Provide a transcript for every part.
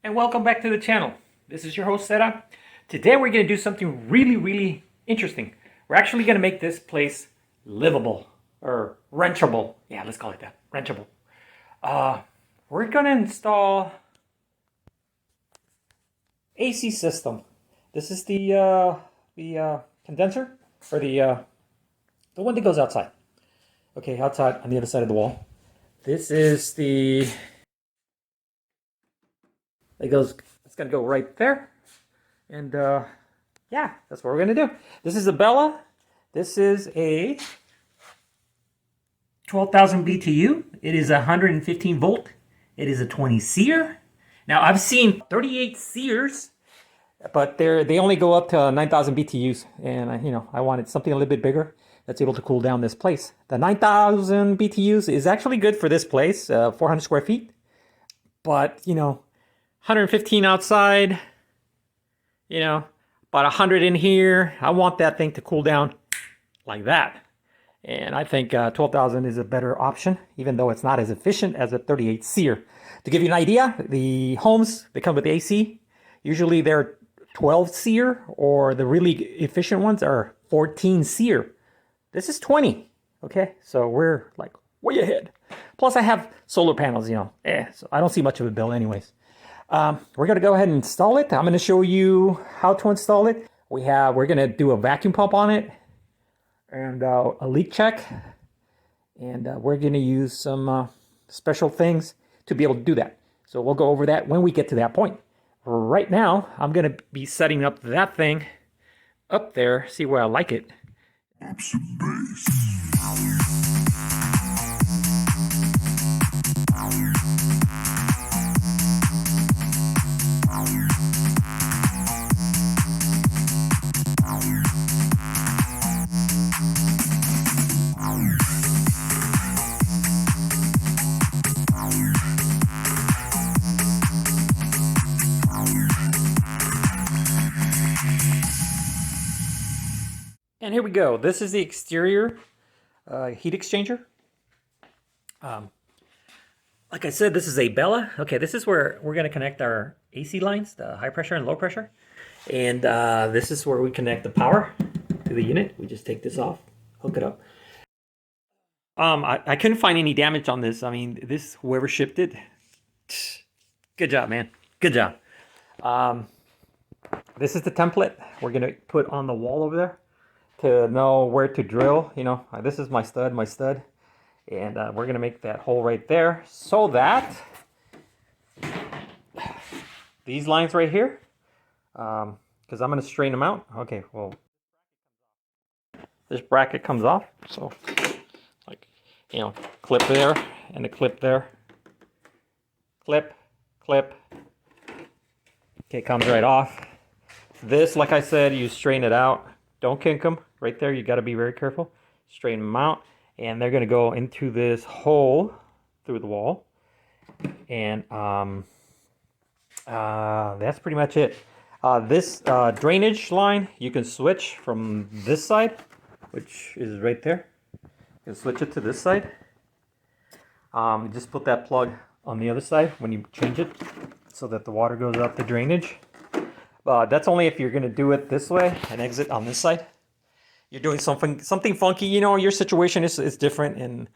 And welcome back to the channel. This is your host, Seta. Today we're going to do something really interesting. We're actually going to make this place livable or rentable. Yeah, let's call it that, rentable. We're going to install AC system. This is the condenser, or the one that goes outside. Okay, outside on the other side of the wall. This is the, it's gonna go right there. And yeah, that's what we're gonna do. This is a Bella. This is a 12,000 BTU. It is 115 volt. It is a 20 seer. Now I've seen 38 seers, but they only go up to 9,000 BTUs, and I wanted something a little bit bigger that's able to cool down this place. The 9,000 BTUs is actually good for this place, 400 square feet, but 115 outside, about 100 in here. I want that thing to cool down like that. And I think 12,000 is a better option, even though it's not as efficient as a 38 seer. To give you an idea, the homes that come with AC, usually they're 12 seer, or the really efficient ones are 14 seer. This is 20, okay? So we're like way ahead. Plus I have solar panels, so I don't see much of a bill anyways. We're gonna go ahead and install it. I'm gonna show you how to install it. We're gonna do a vacuum pump on it and a leak check. And we're gonna use some special things to be able to do that. So we'll go over that when we get to that point. Right now, I'm gonna be setting up that thing up there, see where I like it. Some bass. And here we go. This is the exterior heat exchanger. Like I said, this is a Bella. Okay, this is where we're going to connect our AC lines, the high pressure and low pressure. And this is where we connect the power to the unit. We just take this off, hook it up. I couldn't find any damage on this. I mean, whoever shipped it, good job, man. Good job. This is the template we're going to put on the wall over there to know where to drill. This is my stud, and we're going to make that hole right there so that these lines right here, because I'm going to straighten them out. Okay, well, this bracket comes off, so clip there and a clip there, clip. Okay, comes right off. This, like I said, you straighten it out. Don't kink them right there. You got to be very careful. Straighten them out, and they're going to go into this hole through the wall. And that's pretty much it. This drainage line, you can switch from this side, which is right there. You can switch it to this side. Just put that plug on the other side when you change it, so that the water goes out the drainage. That's only if you're going to do it this way and exit on this side. You're doing something funky. Your situation is different, and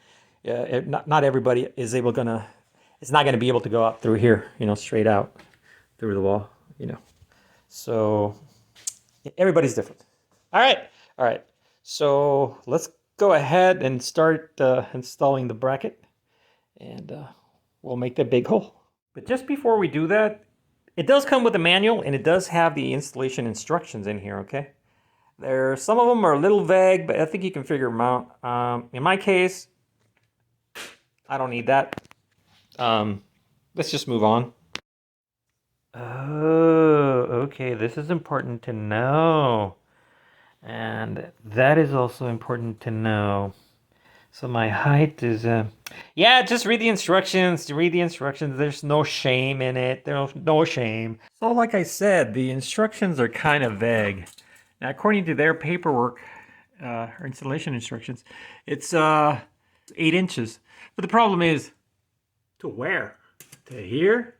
not everybody is it's not going to be able to go out through here, straight out through the wall, So everybody's different. All right. So let's go ahead and start installing the bracket, and we'll make the big hole. But just before we do that, it does come with a manual, and it does have the installation instructions in here, okay? Some of them are a little vague, but I think you can figure them out. In my case, I don't need that. Let's just move on. Oh, okay, this is important to know. And that is also important to know. So my height is, yeah, just read the instructions. There's no shame in it. There's no shame. So like I said, the instructions are kind of vague. Now, according to their paperwork, or installation instructions, it's 8 inches. But the problem is, to where? To here?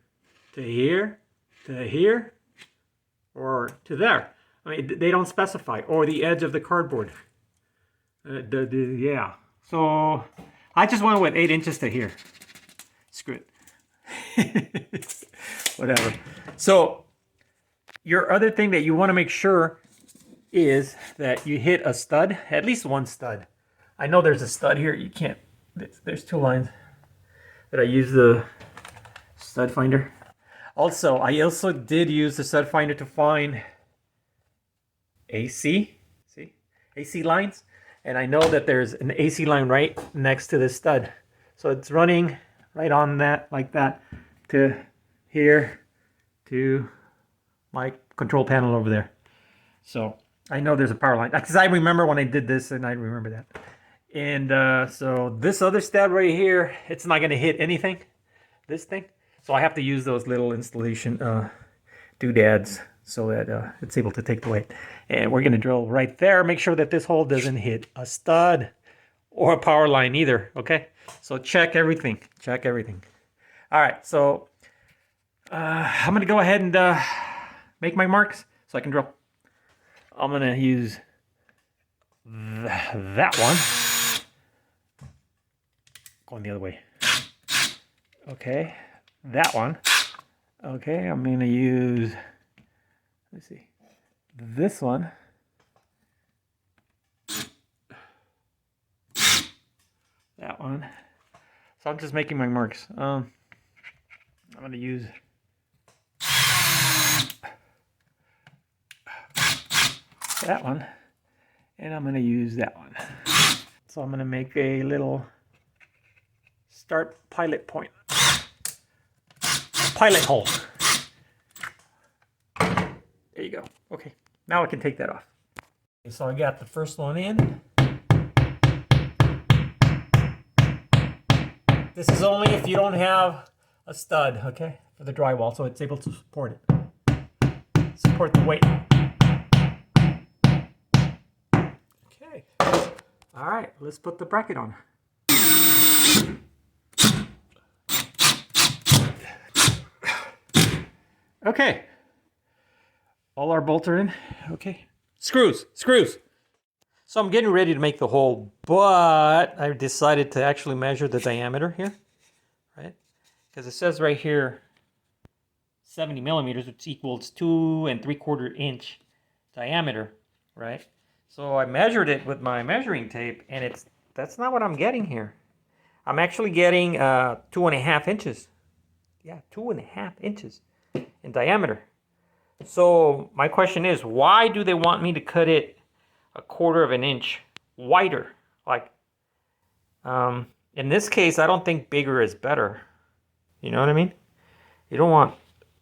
To here? to here or to there. I mean, they don't specify, or the edge of the cardboard. Yeah. So I just went with 8 inches to here. Screw it. Whatever. So your other thing that you want to make sure is that you hit a stud, at least one stud. I know there's a stud here. You can't, there's 2 lines that I use the stud finder. Also, I also did use the stud finder to find AC, see, AC lines. And I know that there's an AC line right next to this stud. So it's running right on that, like that, to here, to my control panel over there. So I know there's a power line. Because I remember when I did this, and I remember that. And so this other stud right here, it's not going to hit anything, this thing. So I have to use those little installation doodads so that it's able to take the weight. And we're going to drill right there. Make sure that this hole doesn't hit a stud or a power line either, okay? So check everything. Check everything. All right, so I'm going to go ahead and make my marks so I can drill. I'm going to use that one. Going the other way. Okay, that one. Okay, I'm going to use, let's see, this one. That one. So I'm just making my marks. I'm going to use that one, and I'm going to use that one. So I'm going to make a little start pilot point. Pilot hole. There you go. Okay, now I can take that off. Okay, so I got the first one in. This is only if you don't have a stud, okay, for the drywall, so it's able to support it. Support the weight. Okay. All right, let's put the bracket on. Okay. All our bolts are in. Okay. Screws. So I'm getting ready to make the hole, but I decided to actually measure the diameter here, right? Because it says right here 70 millimeters, which equals 2 3/4 inch diameter, right? So I measured it with my measuring tape, and that's not what I'm getting here. I'm actually getting 2.5 inches. Yeah, 2.5 inches in diameter. So my question is, why do they want me to cut it 1/4 of an inch wider? Like, in this case, I don't think bigger is better. You know what I mean? You don't want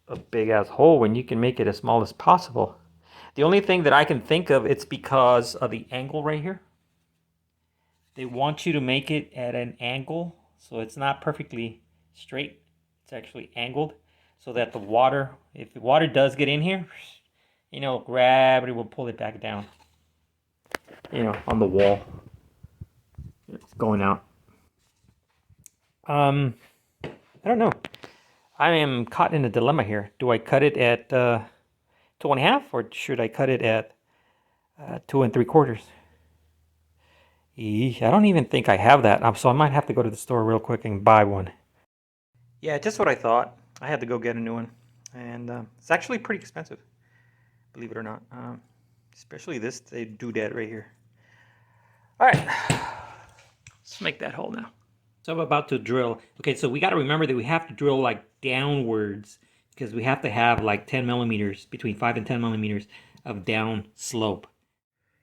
a big ass hole when you can make it as small as possible. The only thing that I can think of, it's because of the angle right here. They want you to make it at an angle, so it's not perfectly straight. It's actually angled, so that the water, if the water does get in here, you know, gravity will pull it back down, you know, on the wall. It's going out. I don't know. I am caught in a dilemma here. Do I cut it at 2.5, or should I cut it at 2 3/4? I don't even think I have that, so I might have to go to the store real quick and buy one. Yeah, just what I thought. I had to go get a new one, and it's actually pretty expensive, believe it or not. Especially this doodad right here. All right, let's make that hole now. So I'm about to drill. Okay, so we got to remember that we have to drill like downwards, because we have to have like 10 millimeters, between 5 and 10 millimeters of down slope.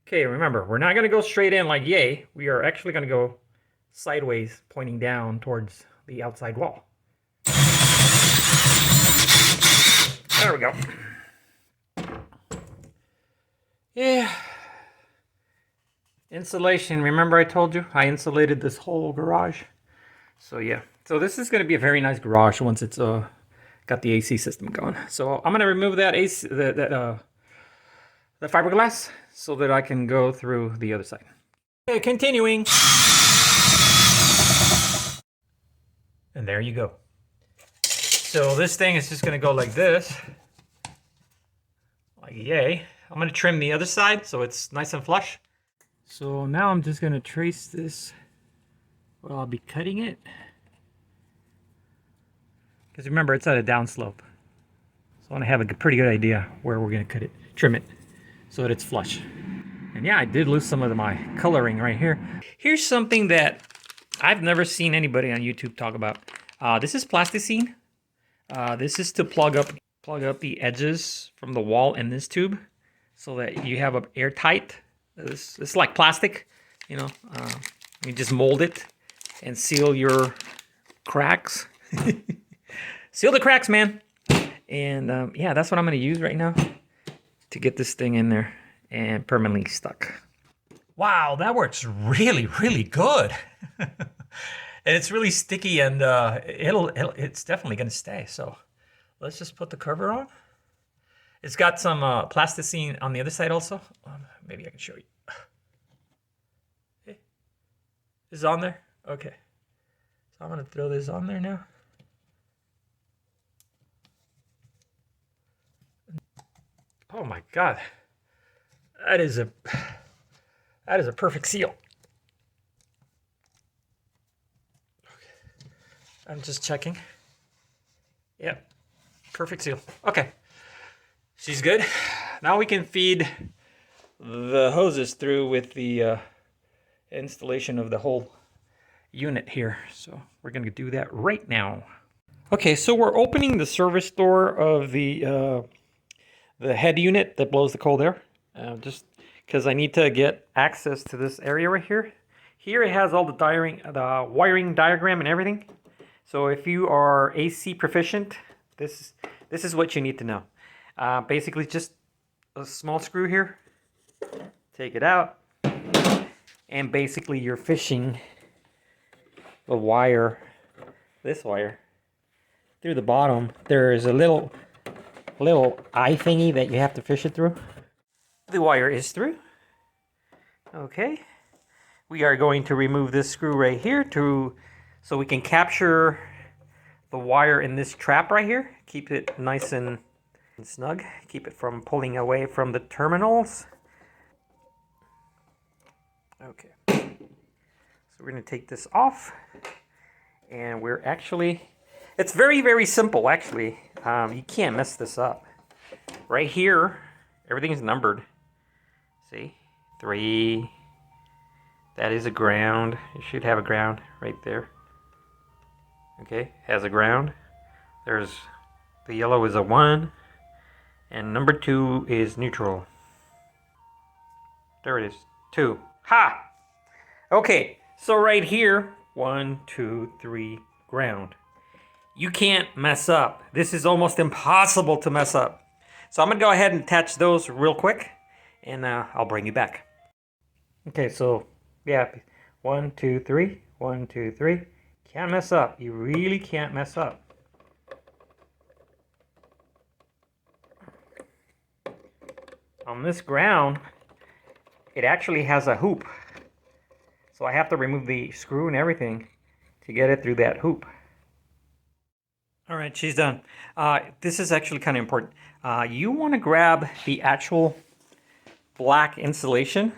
Okay, remember, we're not going to go straight in like yay. We are actually going to go sideways, pointing down towards the outside wall. There we go. Yeah. Insulation. Remember I told you I insulated this whole garage? So yeah. So this is going to be a very nice garage once it's got the AC system going. So I'm going to remove that AC, the fiberglass, so that I can go through the other side. Okay, continuing. And there you go. So this thing is just going to go like this. Yay. I'm going to trim the other side so it's nice and flush. So now I'm just going to trace this. Well, I'll be cutting it. Because remember, it's at a downslope. So I want to have a pretty good idea where we're going to cut it, trim it, so that it's flush. And yeah, I did lose some of my coloring right here. Here's something that I've never seen anybody on YouTube talk about. This is plasticine. This is to plug up the edges from the wall in this tube, so that you have a airtight. It's like plastic, you know. You just mold it and seal your cracks. Seal the cracks, man. And yeah, that's what I'm going to use right now to get this thing in there and permanently stuck. Wow, that works really, really good. And it's really sticky, and it's definitely going to stay. So let's just put the cover on. It's got some plasticine on the other side also. Maybe I can show you. Okay. This is on there? Okay. So I'm going to throw this on there now. Oh my God. That is a perfect seal. Okay. I'm just checking. Yep. Perfect seal. Okay. She's good. Now we can feed the hoses through with the installation of the whole unit here. So we're going to do that right now. Okay, so we're opening the service door of the head unit that blows the cold air. Just because I need to get access to this area right here. Here it has all the wiring diagram and everything. So if you are AC proficient, this is what you need to know. Basically just a small screw here. Take it out. And basically you're fishing the wire, this wire, through the bottom. There is a little eye thingy that you have to fish it through. The wire is through. Okay. We are going to remove this screw right here so we can capture the wire in this trap right here. Keep it nice and snug. Keep it from pulling away from the terminals. Okay. So we're going to take this off. And we're actually... It's very, very simple, actually. You can't mess this up. Right here, everything is numbered. See? 3. That is a ground. It should have a ground right there. Okay, has a ground. There's the yellow is a 1. And number 2 is neutral. There it is. 2. Ha! Okay, so right here, 1, 2, 3, ground. You can't mess up. This is almost impossible to mess up. So I'm going to go ahead and attach those real quick, and I'll bring you back. Okay, so yeah, 1, 2, 3, 1, 2, 3. Can't mess up. You really can't mess up. On this ground, it actually has a hoop. So I have to remove the screw and everything to get it through that hoop. All right, she's done. This is actually kind of important. You want to grab the actual black insulation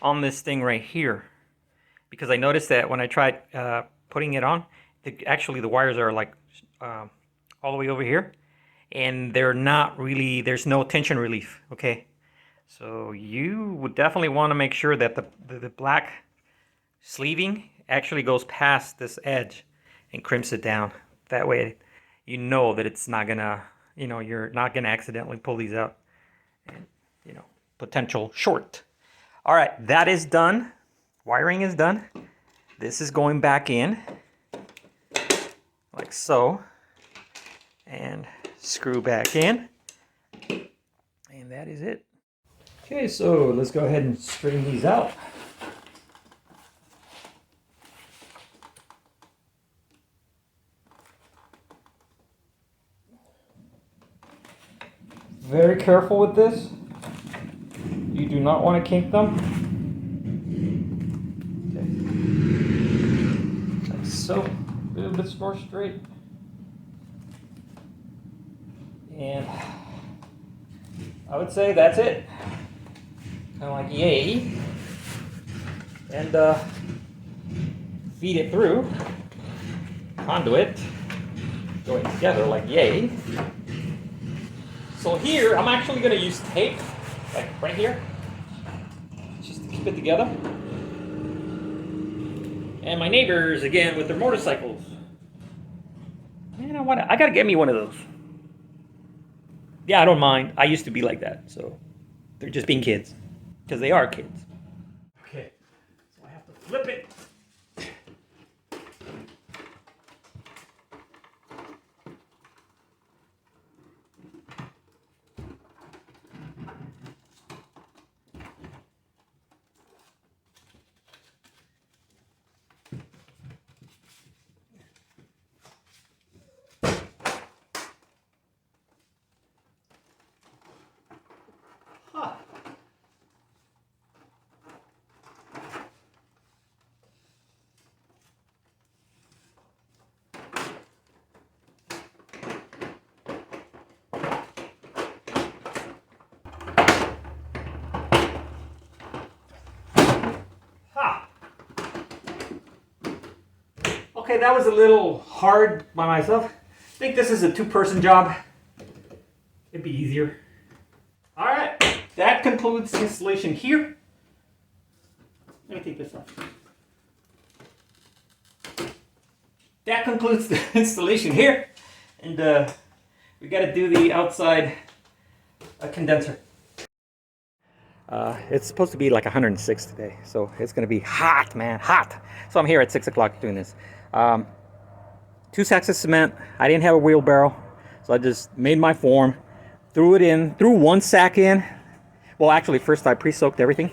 on this thing right here, because I noticed that when I tried putting it on, actually the wires are like all the way over here, and they're not really, there's no tension relief, okay? So you would definitely want to make sure that the black sleeving actually goes past this edge and crimps it down. That way, you know that it's not gonna, you're not gonna accidentally pull these out and, potential short. All right, that is done. Wiring is done. This is going back in, like so, and screw back in, and that is it. Okay, so let's go ahead and straighten these out. Very careful with this. You do not want to kink them. Okay. Like so. A little bit more straight. And I would say that's it. Kind of like yay. And feed it through conduit, going together like yay. So here, I'm actually going to use tape, like right here, just to keep it together. And my neighbors, again, with their motorcycles. Man, I got to get me one of those. Yeah, I don't mind. I used to be like that, so they're just being kids, because they are kids. Okay, so I have to flip it. Huh. Ha. Okay, that was a little hard by myself. I think this is a two-person job. It'd be easier. All right, that concludes the installation here. Let me take this off. That concludes the installation here, and we got to do the outside condenser. It's supposed to be like 106 today, so it's going to be hot, man, hot. So I'm here at 6 o'clock doing this. 2 sacks of cement. I didn't have a wheelbarrow, so I just made my form, threw it in, threw 1 sack in. Well, actually, first I pre-soaked everything.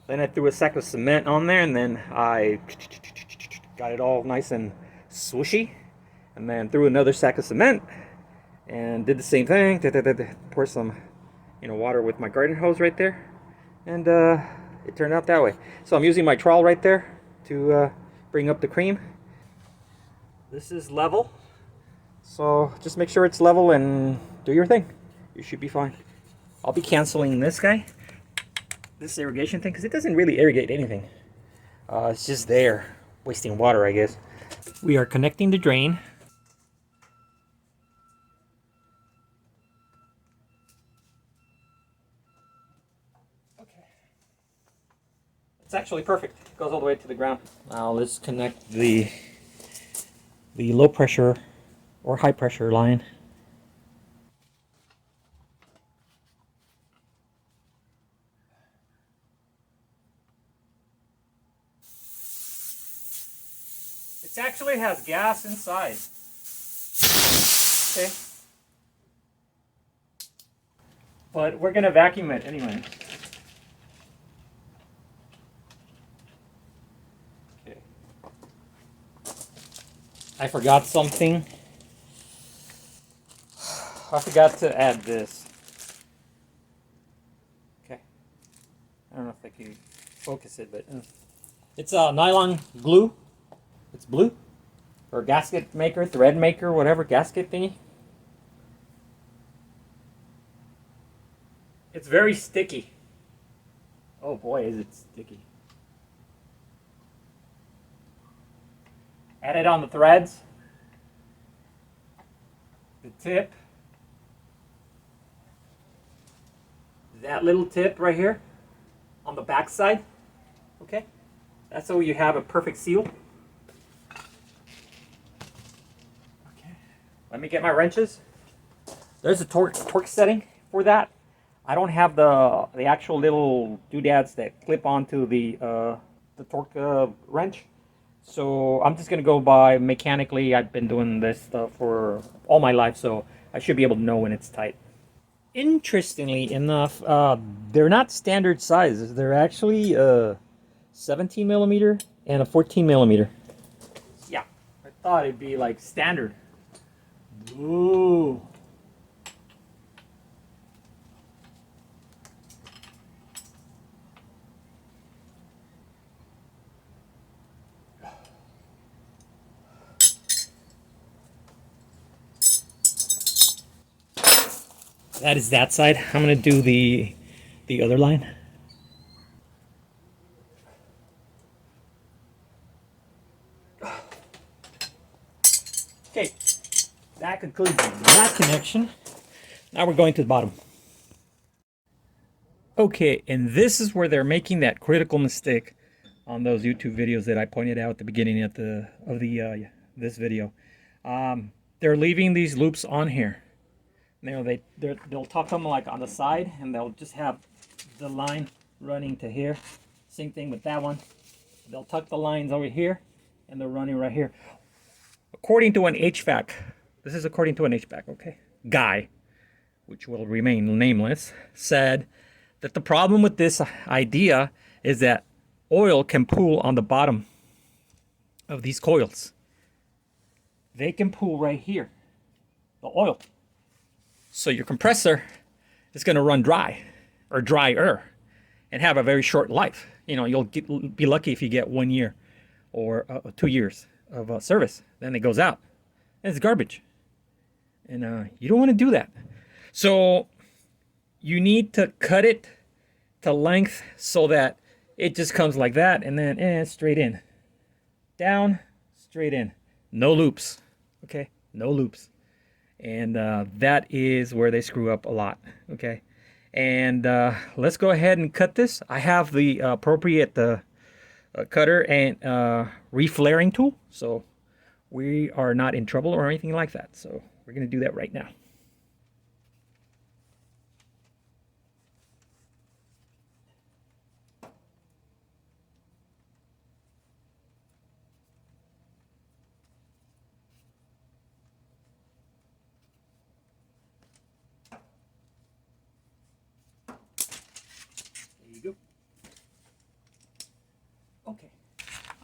Then I threw a sack of cement on there, and then I got it all nice and swooshy. And then threw another sack of cement, and did the same thing. Pour some, water with my garden hose right there, and it turned out that way. So I'm using my trowel right there to bring up the cream. This is level, so just make sure it's level and do your thing. You should be fine. I'll be canceling this irrigation thing, because it doesn't really irrigate anything. It's just there, wasting water, I guess. We are connecting the drain. Okay. It's actually perfect. It goes all the way to the ground. Now let's connect the low pressure or high pressure line. It actually has gas inside. Okay. But we're gonna vacuum it anyway. Okay. I forgot something. I forgot to add this. Okay. I don't know if I can focus it, but it's a nylon glue. It's blue. Or gasket maker, thread maker, whatever, gasket thingy. It's very sticky. Oh boy, is it sticky. Add it on the threads. The tip. That little tip right here on the back side. Okay? That's how you have a perfect seal. Okay. Let me get my wrenches. There's a torque setting for that. I don't have the actual little doodads that clip onto the torque wrench. So I'm just going to go by mechanically. I've been doing this stuff for all my life, so I should be able to know when it's tight. Interestingly enough, they're not standard sizes. They're actually 17 millimeter and a 14 millimeter. Yeah, I thought it'd be like standard. Ooh. That is that side. I'm gonna do the other line. Okay, that concludes that connection. Now we're going to the bottom. Okay, and this is where they're making that critical mistake on those YouTube videos that I pointed out at the beginning of this video. They're leaving these loops on here. You know, they'll tuck them like on the side, and they'll just have the line running to here. Same thing with that one. They'll tuck the lines over here, and they're running right here. According to an HVAC, this is according to an HVAC, okay, guy, which will remain nameless, said that the problem with this idea is that oil can pool on the bottom of these coils. They can pool right here, the oil. So your compressor is going to run dry or drier and have a very short life. You know, you'll be lucky if you get 1 year or 2 years of service. Then it goes out. And it's garbage. And you don't want to do that. So you need to cut it to length so that it just comes like that, and then straight in. Down, straight in. No loops. Okay? No loops. And that is where they screw up a lot. Okay? And let's go ahead and cut this. I have the appropriate cutter and reflaring tool, so we are not in trouble or anything like that. So we're going to do that right now. There you go. Okay.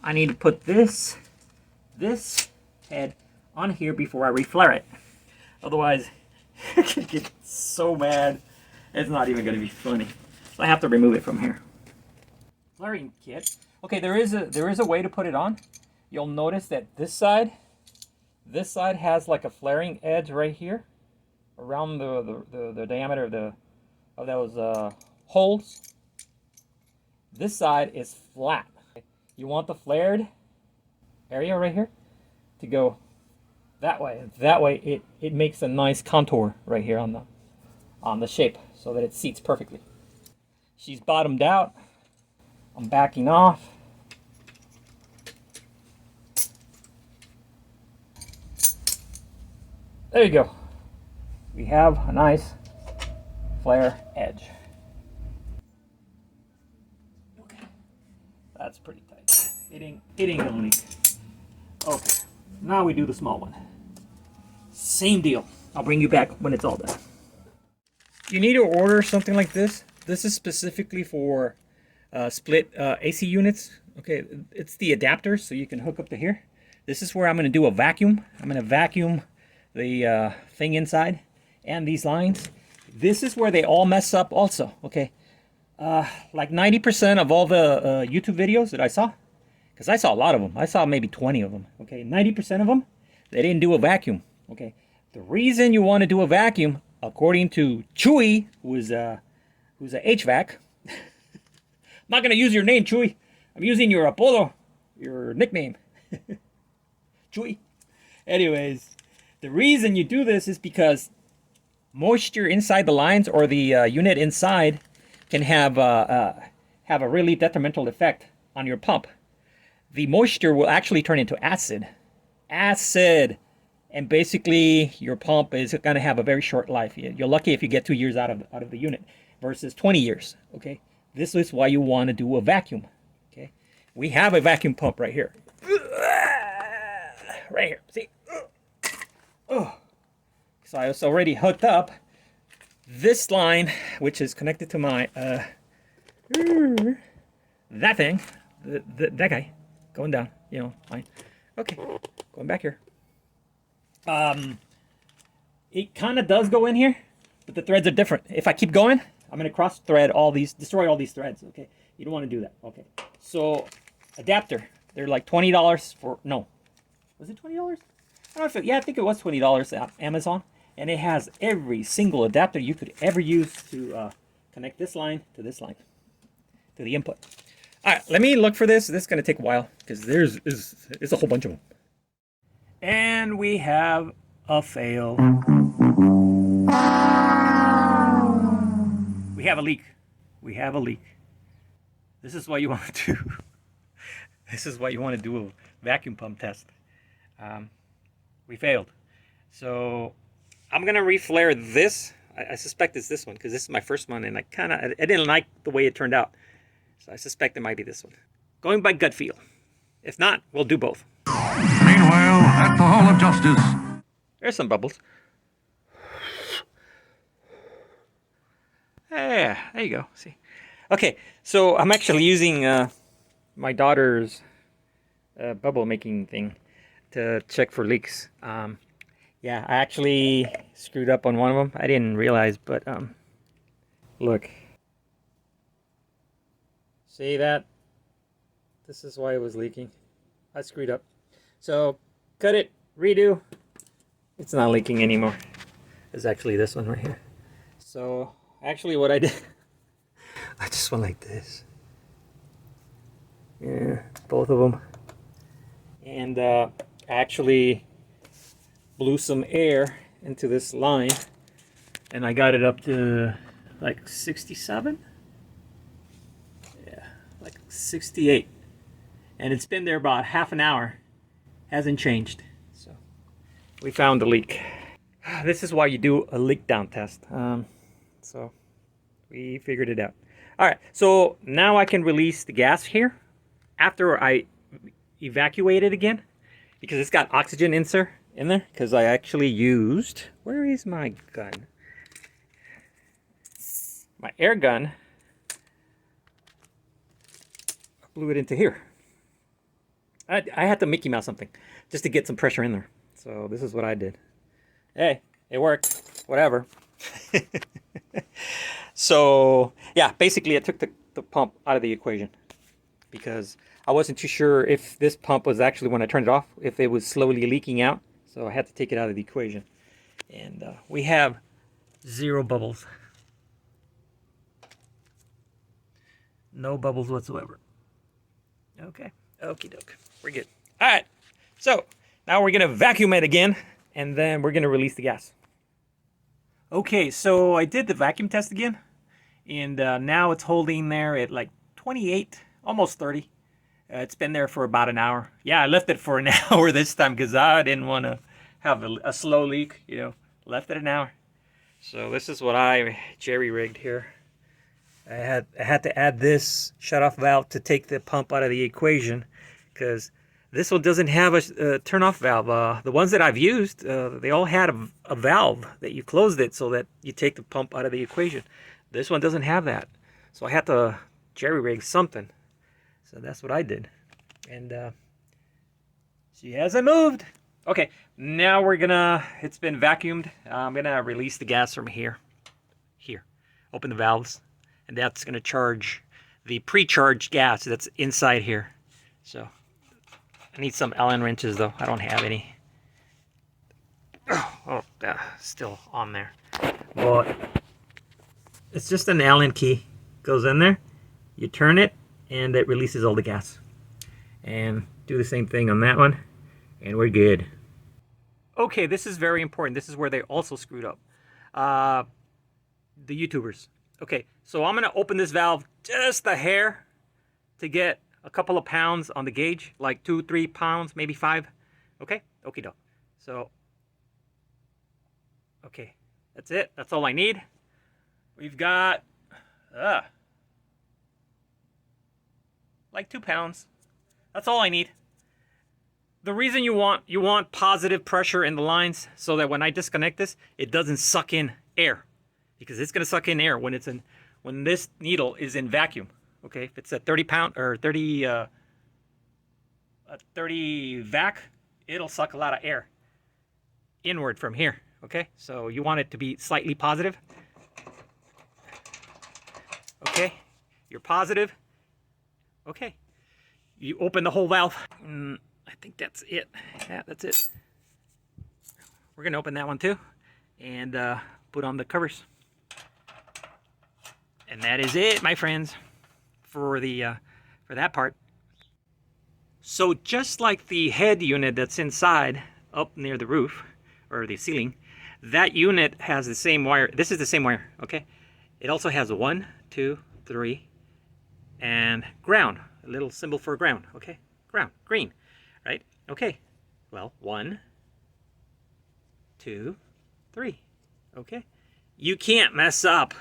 I need to put this head on here before I reflare it. Otherwise, I could get so mad. It's not even going to be funny. So I have to remove it from here. Flaring kit. Okay, there is a way to put it on. You'll notice that this side has like a flaring edge right here, around the diameter of those holes. This side is flat. You want the flared area right here to go that way. That way it makes a nice contour right here on the shape so that it seats perfectly. She's bottomed out. I'm backing off. There you go. We have a nice flare edge. Okay. That's pretty tight. It ain't gonna leak. Okay. Now we do the small one. Same deal. I'll bring you back when it's all done. You need to order something like this. This is specifically for split AC units. Okay, it's the adapters, so you can hook up to here. This is where I'm going to do a vacuum. I'm going to vacuum the thing inside and these lines. This is where they all mess up also, okay? Like 90% of all the YouTube videos that I saw, because I saw a lot of them. I saw maybe 20 of them, okay? 90% of them, they didn't do a vacuum, okay? The reason you want to do a vacuum, according to Chewy, who's a HVAC, I'm not going to use your name, Chewy. I'm using your apodo, your nickname. Chewy. Anyways, the reason you do this is because moisture inside the lines or the unit inside can have a really detrimental effect on your pump. The moisture will actually turn into acid. And basically your pump is going to have a very short life. You're lucky if you get 2 years out of the unit versus 20 years, okay? This is why you want to do a vacuum, okay? We have a vacuum pump right here. Right here, see? Oh. So it's already hooked up. This line, which is connected to my, that thing, that guy, going down, you know, fine. Okay, going back here. It kind of does go in here, but the threads are different. If I keep going, I'm going to cross thread all these, destroy all these threads, okay? You don't want to do that, okay? So, adapter, they're like $20 for, no. Was it $20? I don't know if it, yeah, I think it was $20 at Amazon. And it has every single adapter you could ever use to connect this line to the input. All right, let me look for this. This is going to take a while because it's a whole bunch of them. And we have a fail. We have a leak. We have a leak. This is what you want to do. This is what you want to do a vacuum pump test. We failed. So I'm going to reflare this. I suspect it's this one because this is my first one and I didn't like the way it turned out. So I suspect it might be this one. Going by gut feel. If not, we'll do both. Meanwhile, at the Hall of Justice. There's some bubbles. Yeah, there you go. See. Okay, so I'm actually using my daughter's bubble making thing to check for leaks. Yeah, I actually screwed up on one of them. I didn't realize, but look. See that? This is why it was leaking. I screwed up. So, cut it, redo. It's not leaking anymore. It's actually this one right here. So, actually what I did, I just went like this. Yeah, both of them. And actually blew some air into this line. And I got it up to like 67. Yeah, like 68. And it's been there about half an hour. Hasn't changed. So we found the leak. This is why you do a leak down test. So we figured it out. All right, so now I can release the gas here after I evacuate it again because it's got oxygen in there because I actually used, where is my gun? My air gun. I blew it into here. I had to Mickey Mouse something just to get some pressure in there. So this is what I did. Hey, it worked. Whatever. So yeah, basically I took the pump out of the equation because I wasn't too sure if this pump was actually, when I turned it off, if it was slowly leaking out. So I had to take it out of the equation. And we have 0 bubbles. No bubbles whatsoever. Okay. Okie doke. We're good. All right. So now we're going to vacuum it again, and then we're going to release the gas. Okay, so I did the vacuum test again, and now it's holding there at like 28, almost 30. It's been there for about an hour. Yeah, I left it for an hour this time because I didn't want to have a slow leak, you know. Left it an hour. So this is what I jerry-rigged here. I had to add this shutoff valve to take the pump out of the equation because this one doesn't have a turn-off valve. The ones that I've used, they all had a valve that you closed it so that you take the pump out of the equation. This one doesn't have that. So I had to jerry-rig something. So that's what I did. And she hasn't moved. Okay, now we're gonna, it's been vacuumed. I'm gonna release the gas from here. Here. Open the valves. And that's going to charge the pre-charged gas that's inside here. So I need some Allen wrenches though. I don't have any. Oh, still on there. But it's just an Allen key. Goes in there. You turn it and it releases all the gas. And do the same thing on that one. And we're good. Okay, this is very important. This is where they also screwed up. The YouTubers. Okay, so I'm gonna open this valve just a hair to get a couple of pounds on the gauge, like 2-3 pounds, maybe 5. Okay, okie doke. So, okay, that's it. That's all I need. We've got like 2 pounds. That's all I need. The reason you want positive pressure in the lines so that when I disconnect this, it doesn't suck in air. Because it's going to suck in air when this needle is in vacuum. Okay, if it's a 30 pound or 30 vac, it'll suck a lot of air inward from here. Okay, so you want it to be slightly positive. Okay, you're positive. Okay, you open the whole valve. I think that's it. Yeah, that's it. We're going to open that one too. and put on the covers. And that is it, my friends, for that part. So just like the head unit that's inside up near the roof or the ceiling, that unit has the same wire. This is the same wire, okay? It also has 1, 2, 3, and ground, a little symbol for ground, okay? Ground, green, right? Okay, well, 1, 2, 3, okay? You can't mess up.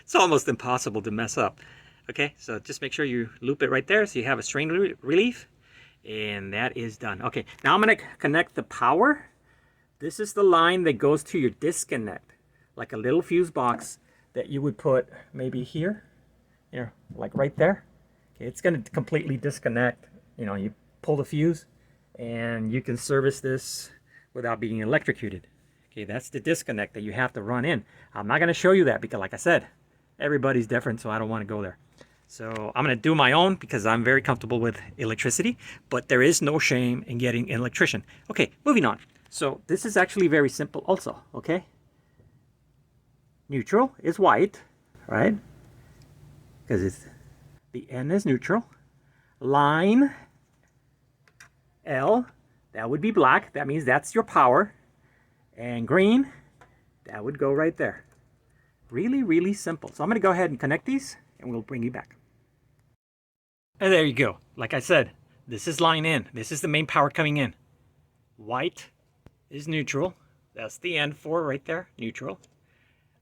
It's almost impossible to mess up. Okay, so just make sure you loop it right there so you have a strain relief, and that is done. Okay, now I'm going to connect the power. This is the line that goes to your disconnect, like a little fuse box that you would put maybe here, like right there. Okay, it's going to completely disconnect. You pull the fuse and you can service this without being electrocuted. Okay, that's the disconnect that you have to run in. I'm not going to show you that because, like I said, everybody's different, so I don't want to go there. So I'm going to do my own because I'm very comfortable with electricity, but there is no shame in getting an electrician. Okay, moving on. So this is actually very simple also, okay? Neutral is white, right? Because the N is neutral. Line, L, that would be black. That means that's your power. And green, that would go right there. Really, really simple. So I'm going to go ahead and connect these, and we'll bring you back. And there you go. Like I said, this is line in. This is the main power coming in. White is neutral. That's the N4 right there, neutral.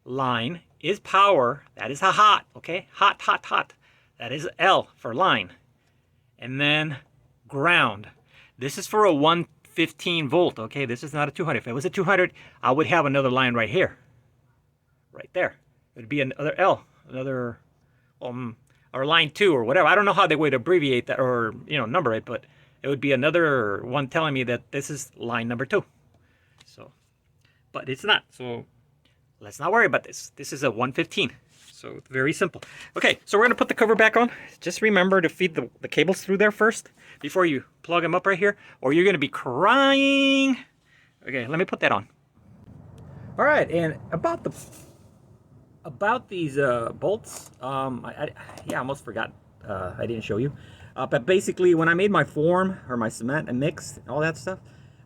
Line is power. That is a hot, okay? Hot, hot, hot. That is L for line. And then ground. This is for a 115 volt, okay? This is not a 200. If it was a 200, I would have another line right here. Right there. It would be another L, another, or line 2 or whatever. I don't know how they would abbreviate that or, number it, but it would be another one telling me that this is line number 2. So, but it's not. So let's not worry about this. This is a 115. So it's very simple. Okay, so we're going to put the cover back on. Just remember to feed the cables through there first before you plug them up right here, or you're going to be crying. Okay, let me put that on. All right, and about these bolts, I almost forgot. I didn't show you. But basically, when I made my form or my cement and mix and all that stuff,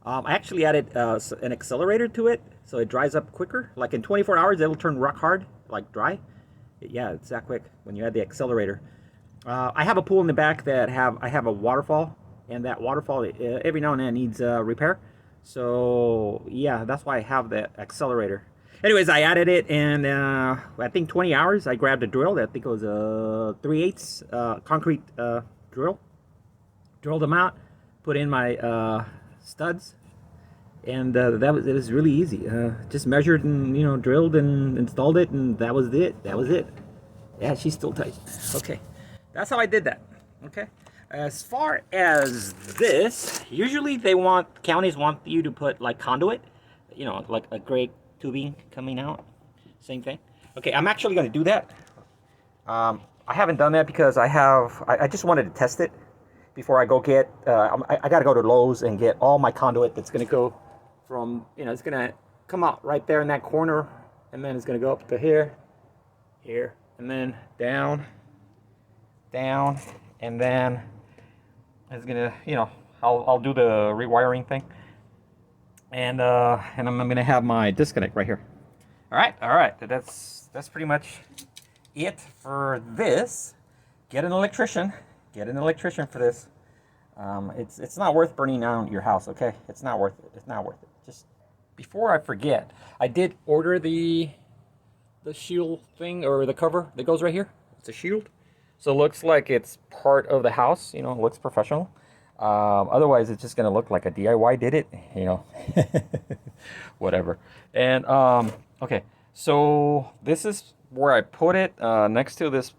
I actually added an accelerator to it, so it dries up quicker. Like in 24 hours, it'll turn rock hard, like dry. Yeah, it's that quick when you add the accelerator. I have a pool in the back that I have a waterfall, and that waterfall every now and then needs repair. So yeah, that's why I have the accelerator. Anyways, I added it, and I think 20 hours. I grabbed a drill. I think it was a 3/8 concrete drill. Drilled them out, put in my studs, and it was really easy. Just measured and drilled and installed it, and that was it. That was it. Yeah, she's still tight. Okay, that's how I did that. Okay. As far as this, usually counties want you to put like conduit, like a gray tubing coming out. Same thing. Okay, I'm actually going to do that. I haven't done that because I just wanted to test it before I go get. I got to go to Lowe's and get all my conduit that's going to go from, it's going to come out right there in that corner, and then it's going to go up to here, and then down, and then it's going to, I'll do the rewiring thing. And I'm going to have my disconnect right here. All right. That's pretty much it for this. Get an electrician for this. It's not worth burning down your house, okay? It's not worth it. Just before I forget, I did order the shield thing, or the cover that goes right here. It's a shield, so it looks like it's part of the house. It looks professional. Otherwise, it's just gonna look like a DIY did it. Whatever. And okay, so this is where I put it, next to this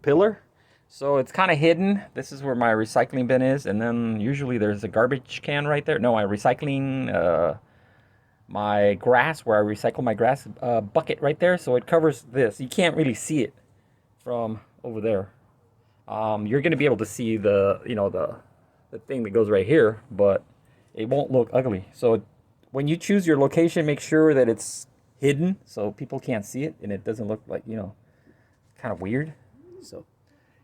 pillar. So it's kind of hidden. This is where my recycling bin is, and then usually there's a garbage can right there. No, my recycling, my grass, where I recycle my grass, bucket right there. So it covers this. You can't really see it from over there. You're going to be able to see the thing that goes right here, but it won't look ugly. So when you choose your location, make sure that it's hidden so people can't see it and it doesn't look like, you know, kind of weird. So,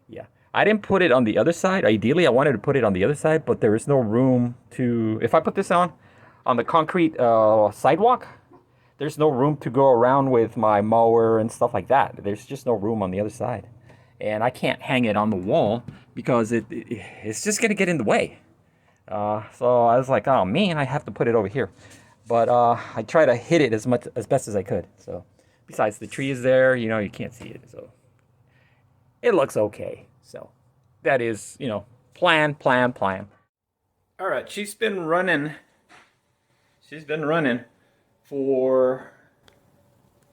yeah. I didn't put it on the other side. Ideally, I wanted to put it on the other side, but there is no room to... If I put this on the concrete sidewalk, there's no room to go around with my mower and stuff like that. There's just no room on the other side. And I can't hang it on the wall because it's just going to get in the way. So I was like, oh man, I have to put it over here. But I try to hit it as best as I could. So besides, the tree is there, you know, you can't see it. So it looks okay. So that is, you know, plan. All right, she's been running for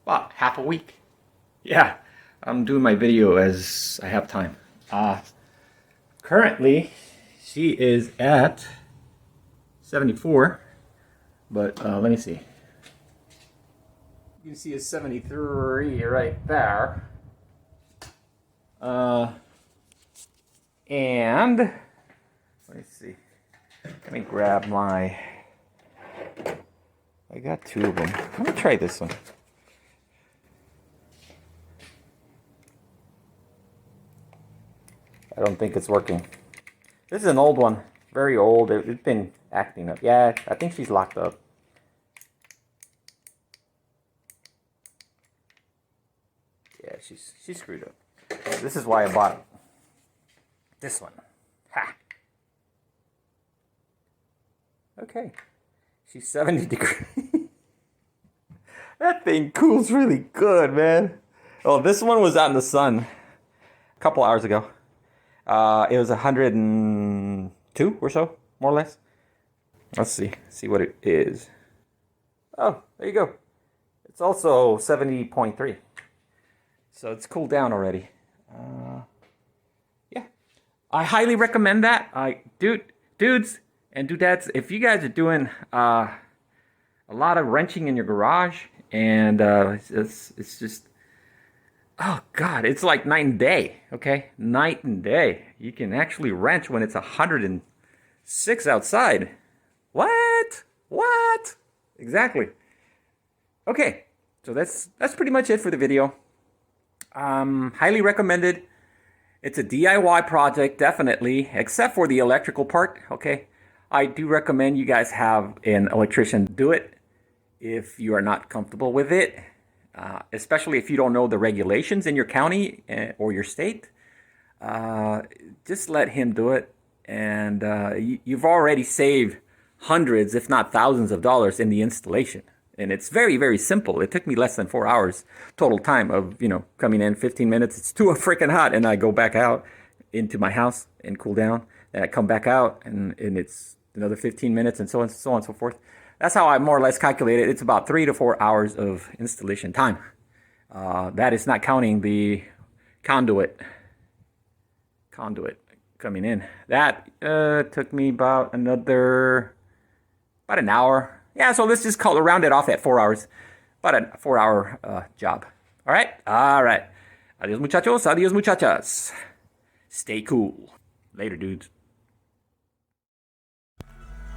about half a week. Yeah, I'm doing my video as I have time. Currently, she is at 74, but let me see. You can see a 73 right there. And let me see. Let me grab my... I got two of them. Let me try this one. I don't think it's working. This is an old one. Very old. It's been acting up. Yeah, I think she's locked up. Yeah, she's screwed up. This is why I bought this one. Ha! Okay. She's 70 degrees. That thing cools really good, man. Oh, this one was out in the sun a couple hours ago. It was 102 or so, more or less. Let's see what it is. Oh, there you go. It's also 70.3. So it's cooled down already. Yeah, I highly recommend that. Dudes and dudettes, if you guys are doing a lot of wrenching in your garage, and it's just, oh God, it's like night and day, okay? Night and day. You can actually wrench when it's 106 outside. What? Exactly. Okay, so that's pretty much it for the video. Highly recommended. It's a DIY project, definitely, except for the electrical part, okay? I do recommend you guys have an electrician do it if you are not comfortable with it, especially if you don't know the regulations in your county or your state. Just let him do it, and you've already saved hundreds, if not thousands of dollars in the installation. And it's very, very simple. It took me less than 4 hours total time of, you know, coming in 15 minutes. It's too freaking hot. And I go back out into my house and cool down. And I come back out and it's another 15 minutes and so on and so forth. That's how I more or less calculate it. It's about 3 to 4 hours of installation time. That is not counting the conduit coming in. That took me about an hour. Yeah, so let's just round it off at 4 hours. About a 4-hour job. All right? All right. Adios, muchachos. Adios, muchachas. Stay cool. Later, dudes.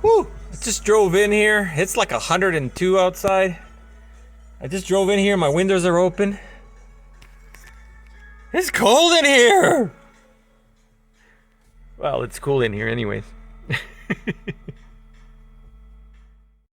Whew. I just drove in here. It's like 102 outside. I just drove in here. My windows are open. It's cold in here. Well, it's cool in here anyways.